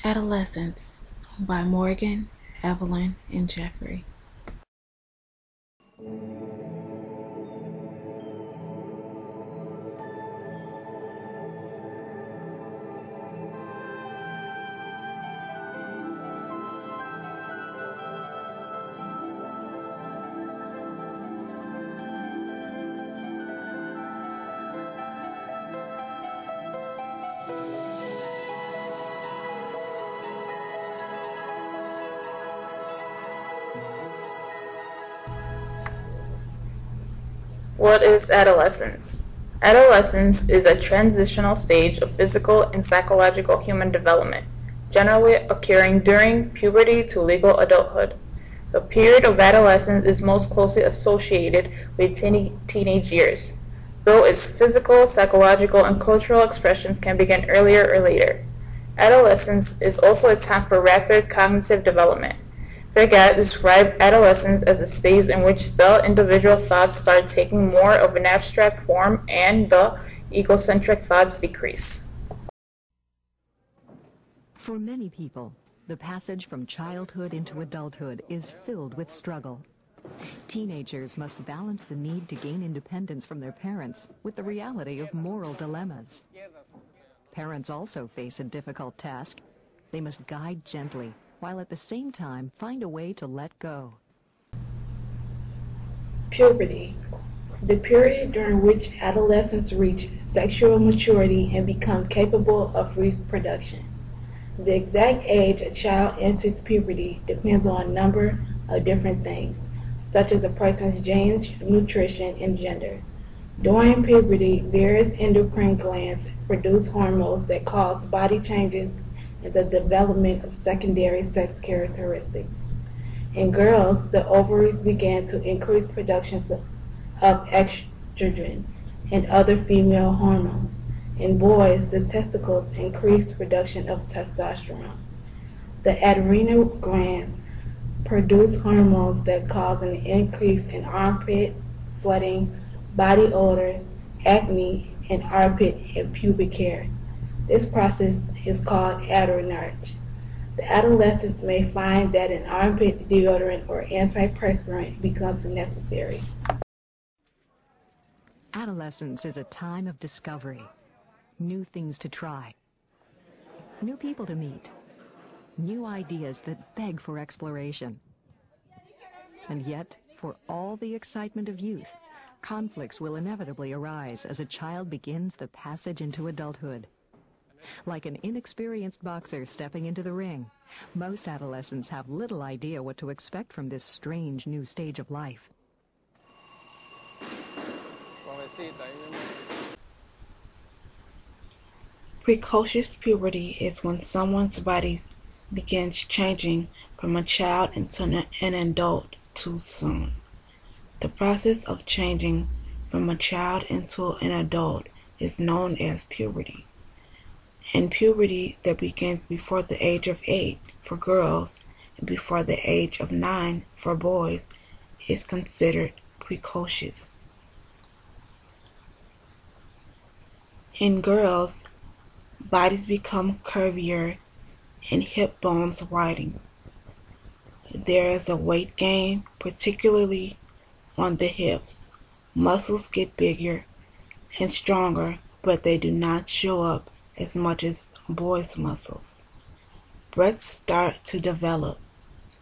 Adolescence by Morgan, Evelyn, and Jeffrey. What is adolescence? Adolescence is a transitional stage of physical and psychological human development, generally occurring during puberty to legal adulthood. The period of adolescence is most closely associated with teenage years, though its physical, psychological, and cultural expressions can begin earlier or later. Adolescence is also a time for rapid cognitive development. Frege described adolescence as a stage in which the individual thoughts start taking more of an abstract form and the egocentric thoughts decrease. For many people, the passage from childhood into adulthood is filled with struggle. Teenagers must balance the need to gain independence from their parents with the reality of moral dilemmas. Parents also face a difficult task. They must guide gently, while at the same time find a way to let go. Puberty, the period during which adolescents reach sexual maturity and become capable of reproduction. The exact age a child enters puberty depends on a number of different things, such as a person's genes, nutrition, and gender. During puberty, various endocrine glands produce hormones that cause body changes and the development of secondary sex characteristics. In girls, the ovaries begin to increase production of estrogen and other female hormones. In boys, the testicles increase production of testosterone. The adrenal glands produce hormones that cause an increase in armpit, sweating, body odor, acne, and armpit and pubic hair. This process is called adrenarche. The adolescents may find that an armpit deodorant or antiperspirant becomes necessary. Adolescence is a time of discovery, new things to try, new people to meet, new ideas that beg for exploration. And yet, for all the excitement of youth, conflicts will inevitably arise as a child begins the passage into adulthood. Like an inexperienced boxer stepping into the ring, most adolescents have little idea what to expect from this strange new stage of life. Precocious puberty is when someone's body begins changing from a child into an adult too soon. The process of changing from a child into an adult is known as puberty. And puberty that begins before the age of 8 for girls and before the age of 9 for boys is considered precocious. In girls, bodies become curvier and hip bones widen. There is a weight gain, particularly on the hips. Muscles get bigger and stronger, but they do not show up as much as boys' muscles. Breasts start to develop.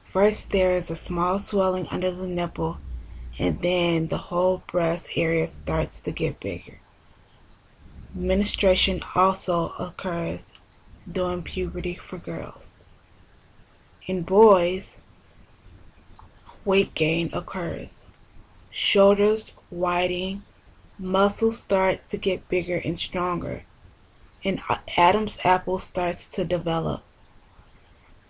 First there is a small swelling under the nipple, and then the whole breast area starts to get bigger. Menstruation also occurs during puberty for girls. In boys, weight gain occurs. Shoulders widen, muscles start to get bigger and stronger, and Adam's apple starts to develop.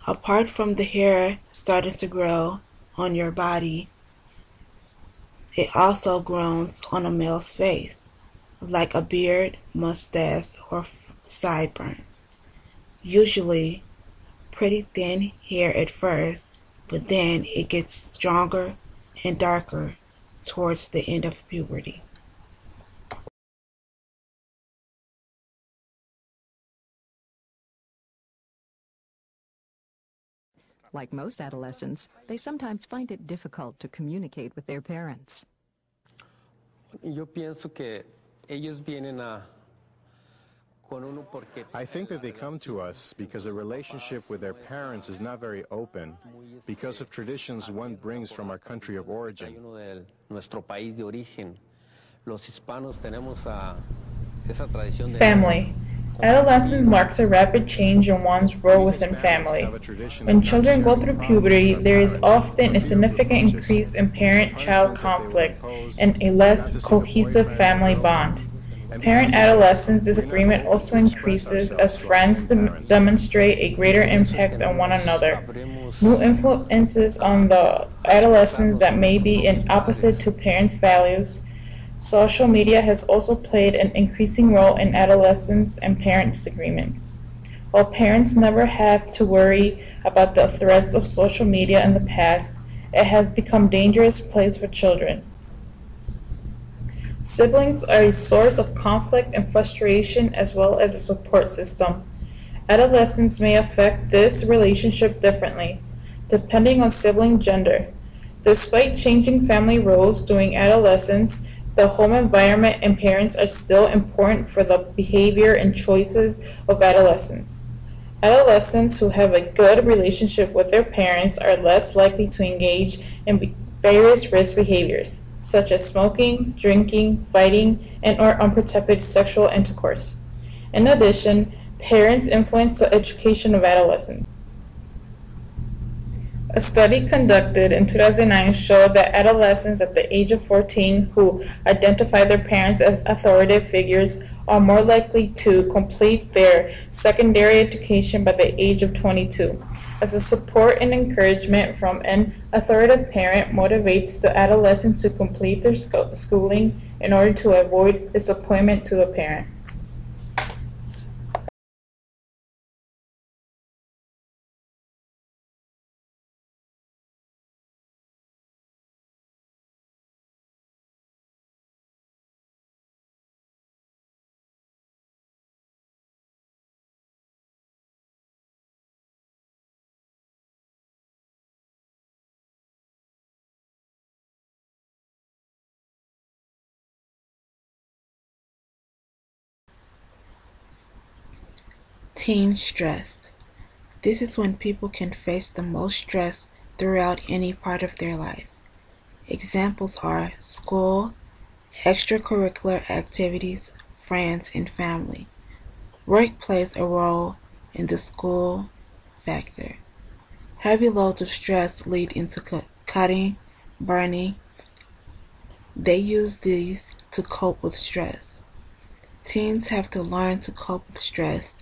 Apart from the hair starting to grow on your body, it also grows on a male's face, like a beard, mustache, or sideburns. Usually pretty thin hair at first, but then it gets stronger and darker towards the end of puberty. Like most adolescents, they sometimes find it difficult to communicate with their parents. Yo pienso que ellos vienen a con uno porque I think that they come to us because a relationship with their parents is not very open, because of traditions one brings from our country of origin. de nuestro país de origen. Los hispanos tenemos esa tradición de Family. Adolescence marks a rapid change in one's role within family. When children go through puberty, there is often a significant increase in parent-child conflict and a less cohesive family bond. Parent-adolescence disagreement also increases as friends demonstrate a greater impact on one another. New influences on the adolescents that may be in opposite to parents' values. Social media has also played an increasing role in adolescents and parent disagreements. While parents never have to worry about the threats of social media in the past, it has become a dangerous place for children. Siblings are a source of conflict and frustration as well as a support system. Adolescents may affect this relationship differently, depending on sibling gender. Despite changing family roles during adolescence, the home environment and parents are still important for the behavior and choices of adolescents. Adolescents who have a good relationship with their parents are less likely to engage in various risk behaviors, such as smoking, drinking, fighting, and/or unprotected sexual intercourse. In addition, parents influence the education of adolescents. A study conducted in 2009 showed that adolescents at the age of 14 who identify their parents as authoritative figures are more likely to complete their secondary education by the age of 22, as the support and encouragement from an authoritative parent motivates the adolescent to complete their schooling in order to avoid disappointment to the parent. Teen stress. This is when people can face the most stress throughout any part of their life. Examples are school, extracurricular activities, friends, and family. Work plays a role in the school factor. Heavy loads of stress lead into cutting, burning. They use these to cope with stress. Teens have to learn to cope with stress.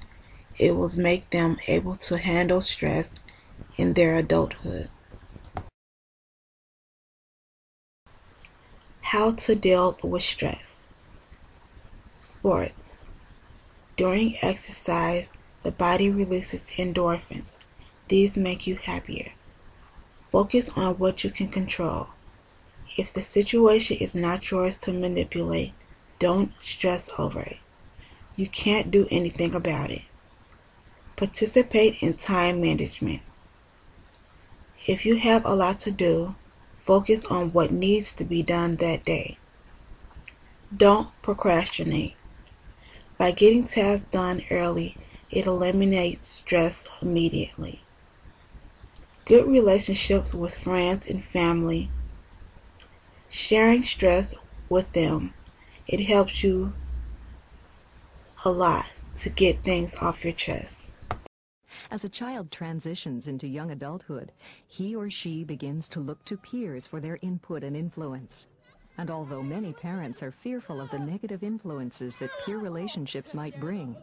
It will make them able to handle stress in their adulthood. How to deal with stress. Sports. During exercise, the body releases endorphins. These make you happier. Focus on what you can control. If the situation is not yours to manipulate, don't stress over it. You can't do anything about it. Participate in time management. If you have a lot to do, focus on what needs to be done that day. Don't procrastinate. By getting tasks done early, it eliminates stress immediately. Good relationships with friends and family. Sharing stress with them. It helps you a lot to get things off your chest. As a child transitions into young adulthood, he or she begins to look to peers for their input and influence. And although many parents are fearful of the negative influences that peer relationships might bring,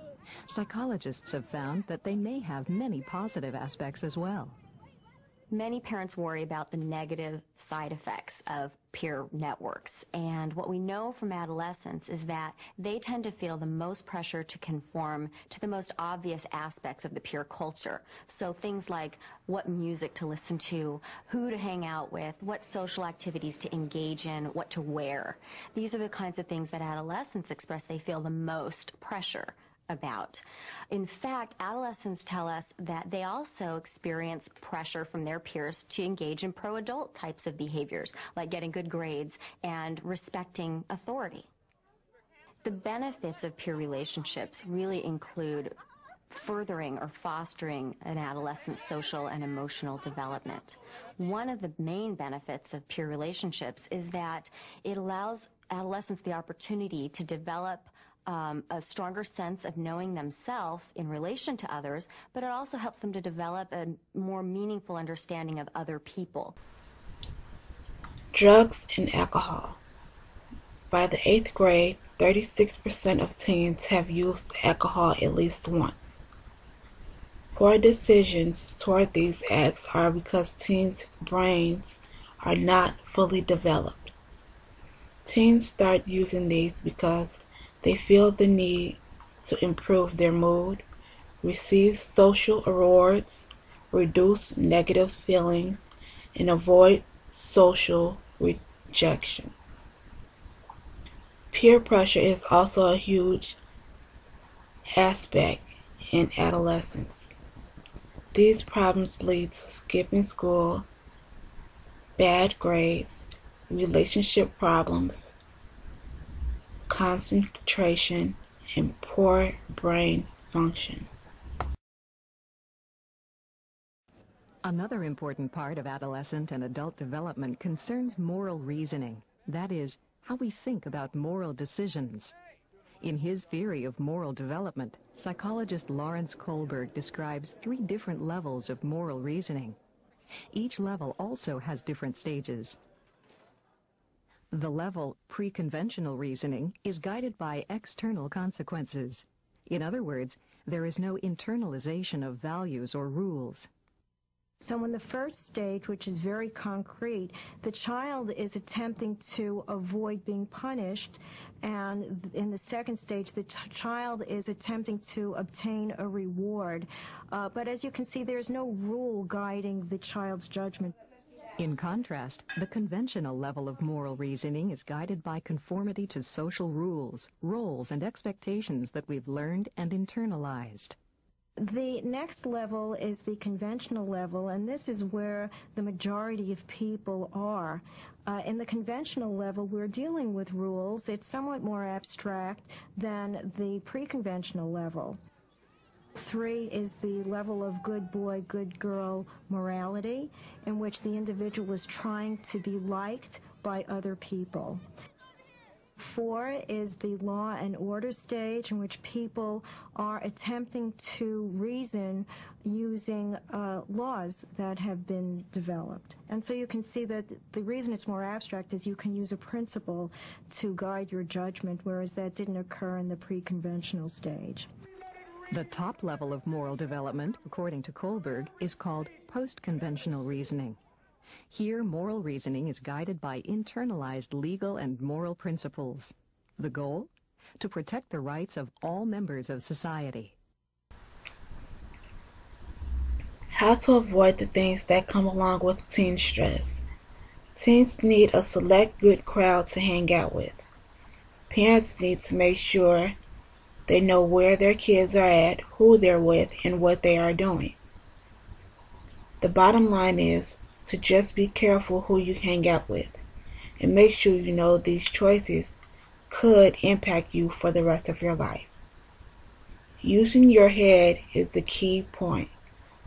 psychologists have found that they may have many positive aspects as well. Many parents worry about the negative side effects of peer networks, and what we know from adolescents is that they tend to feel the most pressure to conform to the most obvious aspects of the peer culture. So things like what music to listen to, who to hang out with, what social activities to engage in, what to wear. These are the kinds of things that adolescents express they feel the most pressure about. In fact, adolescents tell us that they also experience pressure from their peers to engage in pro-adult types of behaviors, like getting good grades and respecting authority. The benefits of peer relationships really include furthering or fostering an adolescent's social and emotional development. One of the main benefits of peer relationships is that it allows adolescents the opportunity to develop a stronger sense of knowing themselves in relation to others, but it also helps them to develop a more meaningful understanding of other people. Drugs and alcohol. By the 8th grade, 36% of teens have used alcohol at least once. Poor decisions toward these acts are because teens' brains are not fully developed. Teens start using these because they feel the need to improve their mood, receive social rewards, reduce negative feelings, and avoid social rejection. Peer pressure is also a huge aspect in adolescence. These problems lead to skipping school, bad grades, relationship problems, concentration, and poor brain function. Another important part of adolescent and adult development concerns moral reasoning. That is, how we think about moral decisions. In his theory of moral development, psychologist Lawrence Kohlberg describes 3 different levels of moral reasoning. Each level also has different stages. The level pre-conventional reasoning is guided by external consequences. In other words, there is no internalization of values or rules. So in the first stage, which is very concrete, the child is attempting to avoid being punished, and in the second stage, the child is attempting to obtain a reward. But as you can see, there's no rule guiding the child's judgment. In contrast, the conventional level of moral reasoning is guided by conformity to social rules, roles, and expectations that we've learned and internalized. The next level is the conventional level, and this is where the majority of people are. In the conventional level, we're dealing with rules. It's somewhat more abstract than the pre-conventional level. 3 is the level of good boy, good girl morality, in which the individual is trying to be liked by other people. 4 is the law and order stage, in which people are attempting to reason using laws that have been developed. And so you can see that the reason it's more abstract is you can use a principle to guide your judgment, whereas that didn't occur in the pre-conventional stage. The top level of moral development, according to Kohlberg, is called post-conventional reasoning. Here, moral reasoning is guided by internalized legal and moral principles. The goal? To protect the rights of all members of society. How to avoid the things that come along with teen stress. Teens need a select good crowd to hang out with. Parents need to make sure they know where their kids are at, who they're with, and what they are doing. The bottom line is to just be careful who you hang out with, and make sure you know these choices could impact you for the rest of your life. Using your head is the key point,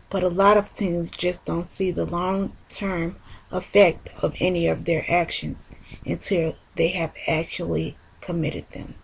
but a lot of teens just don't see the long-term effect of any of their actions until they have actually committed them.